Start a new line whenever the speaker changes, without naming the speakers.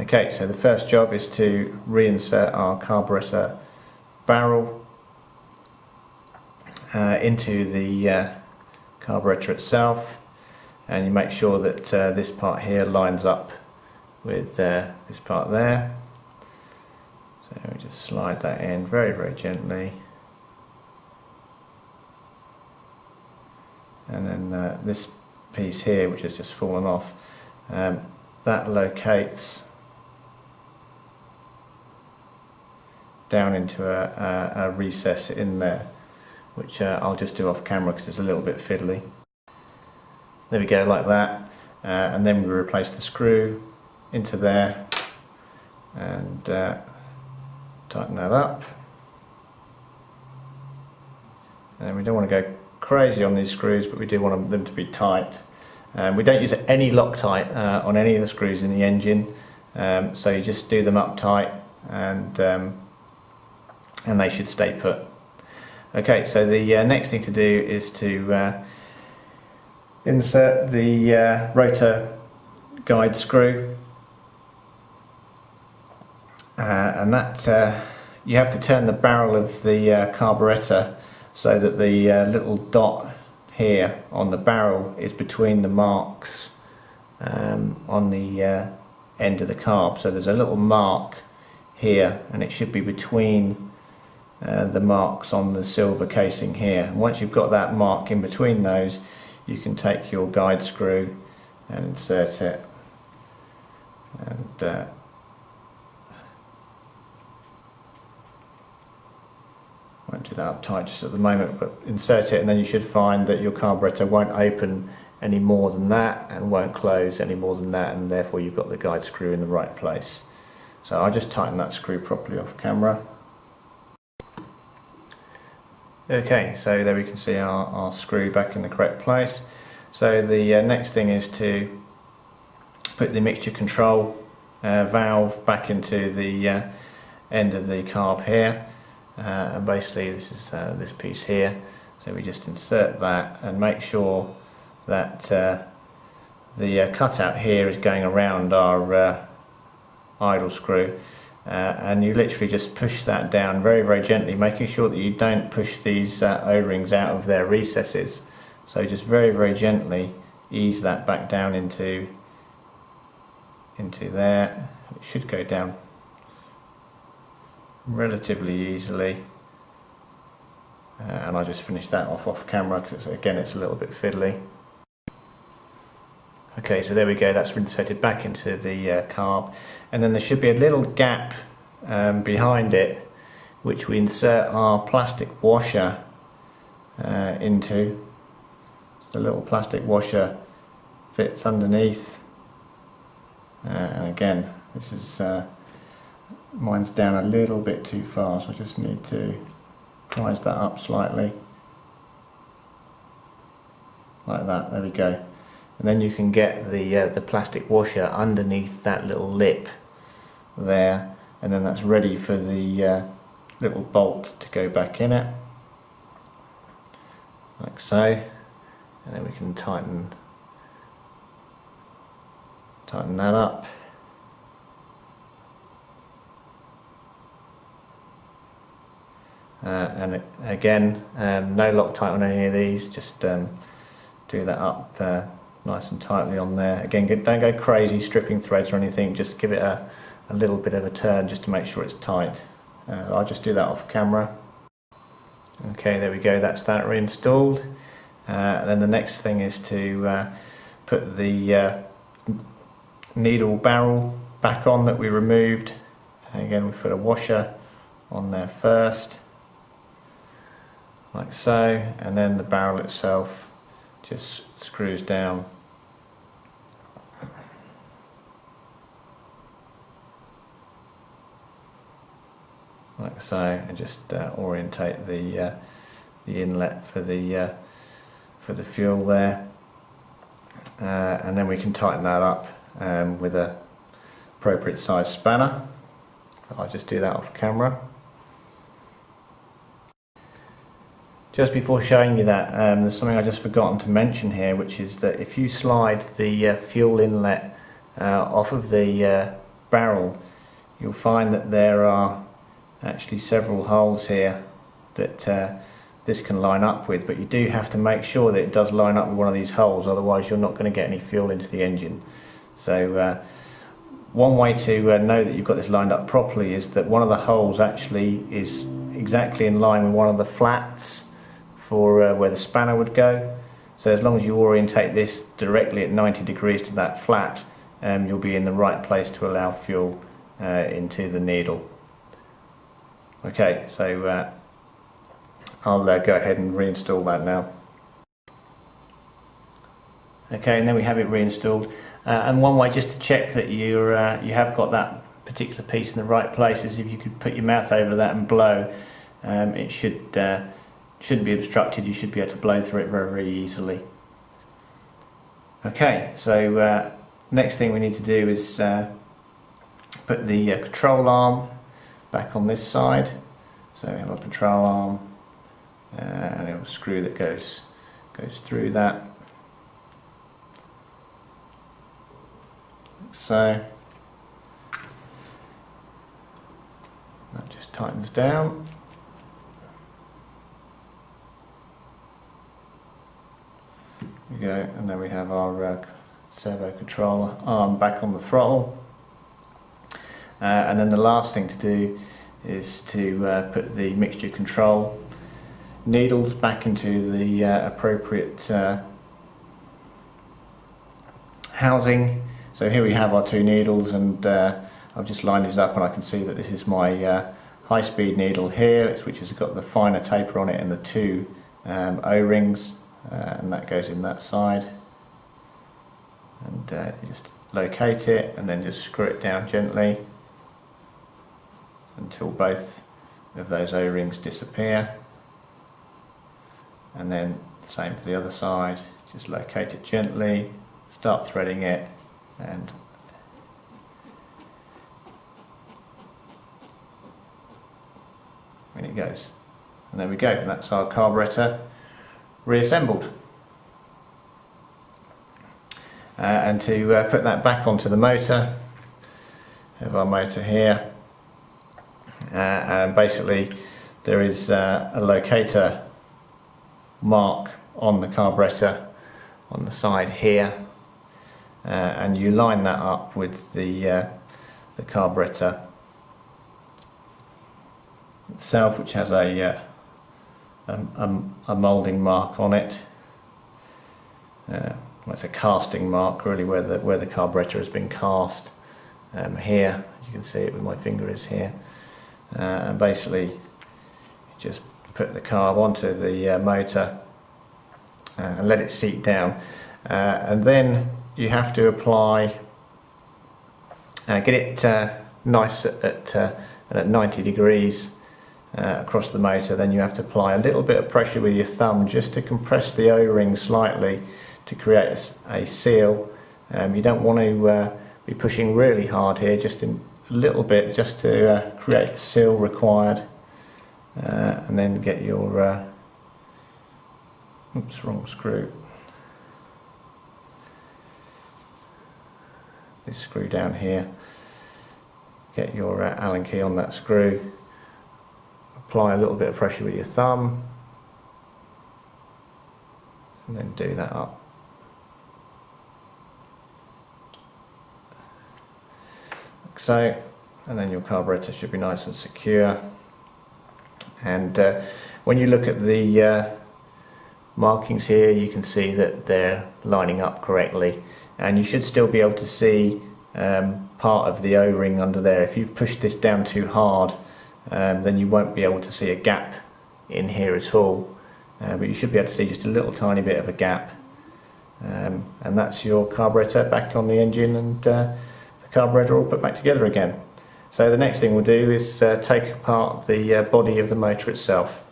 Okay, so the first job is to reinsert our carburetor barrel into the carburetor itself, and you make sure that this part here lines up with this part there. So we just slide that in very, very gently, and then this piece here, which has just fallen off, that locates down into a recess in there, which I'll just do off camera because it's a little bit fiddly. There we go, like that, and then we replace the screw into there and tighten that up. And we don't want to go crazy on these screws, but we do want them to be tight. We don't use any Loctite on any of the screws in the engine, so you just do them up tight, and they should stay put. Okay, so the next thing to do is to insert the rotor guide screw, and that you have to turn the barrel of the carburetor so that the little dot here on the barrel is between the marks on the end of the carb. So there's a little mark here, and it should be between the marks on the silver casing here. And once you've got that mark in between those, you can take your guide screw and insert it, and won't do that up tight just at the moment, but insert it, and then you should find that your carburetor won't open any more than that and won't close any more than that, and therefore you've got the guide screw in the right place. So I'll just tighten that screw properly off camera. Okay, so there we can see our screw back in the correct place. So the next thing is to put the mixture control valve back into the end of the carb here, and basically this is this piece here. So we just insert that and make sure that the cutout here is going around our idle screw. And you literally just push that down very, very gently, making sure that you don't push these O-rings out of their recesses. So just very, very gently ease that back down into there. It should go down relatively easily, and I'll just finish that off camera because again it's a little bit fiddly. Okay, so there we go, that's inserted back into the carb, and then there should be a little gap behind it which we insert our plastic washer into. The little plastic washer fits underneath, and again this is mine's down a little bit too far, so I just need to prise that up slightly like that. There we go. And then you can get the plastic washer underneath that little lip there, and then that's ready for the little bolt to go back in it, like so. And then we can tighten that up. And again, no Loctite on any of these, just do that up nice and tightly on there. Again, don't go crazy stripping threads or anything, just give it a little bit of a turn just to make sure it's tight. I'll just do that off camera. Okay, there we go, that's that reinstalled. Then the next thing is to put the needle barrel back on that we removed. Again, we've put a washer on there first, like so, and then the barrel itself just screws down like so, and just orientate the inlet for the fuel there, and then we can tighten that up with a appropriate size spanner. I'll just do that off camera. Just before showing you that, there's something I just forgotten to mention here, which is that if you slide the fuel inlet off of the barrel, you'll find that there are actually several holes here that this can line up with, but you do have to make sure that it does line up with one of these holes, otherwise you're not going to get any fuel into the engine. So one way to know that you've got this lined up properly is that one of the holes actually is exactly in line with one of the flats for where the spanner would go. So as long as you orientate this directly at 90 degrees to that flat, you'll be in the right place to allow fuel into the needle. Okay, so I'll go ahead and reinstall that now. Okay, and then we have it reinstalled. And one way just to check that you have got that particular piece in the right place is if you could put your mouth over that and blow. It shouldn't be obstructed. You should be able to blow through it very, very easily. Okay, so next thing we need to do is put the control arm back on this side. So we have a control arm and a screw that goes through that. So that just tightens down. There we go, and then we have our servo controller arm back on the throttle. And then the last thing to do is to put the mixture control needles back into the appropriate housing. So here we have our two needles, and I've just lined these up and I can see that this is my high-speed needle here, which has got the finer taper on it and the two O-rings, and that goes in that side. And you just locate it and then just screw it down gently until both of those O-rings disappear. And then the same for the other side, just locate it gently, start threading it, and in it goes. And there we go, and that's our carburetor reassembled. And to put that back onto the motor, we have our motor here, and basically there is a locator mark on the carburetor on the side here, and you line that up with the carburetor itself, which has a moulding mark on it. Well, it's a casting mark really, where the carburetor has been cast here. As you can see it with my finger is here, and basically you just put the carb onto the motor and let it seat down, and then you have to apply, get it nice at 90 degrees across the motor. Then you have to apply a little bit of pressure with your thumb just to compress the O-ring slightly to create a seal. You don't want to be pushing really hard here, just a little bit, just to create the seal required, and then get your oops, wrong screw. This screw down here, get your Allen key on that screw, apply a little bit of pressure with your thumb, and then do that up. Like so, and then your carburetor should be nice and secure. And when you look at the markings here, you can see that they're lining up correctly, and you should still be able to see part of the O-ring under there. If you've pushed this down too hard, then you won't be able to see a gap in here at all, but you should be able to see just a little tiny bit of a gap, and that's your carburetor back on the engine, and the carburetor all put back together again. So the next thing we'll do is take apart the body of the motor itself.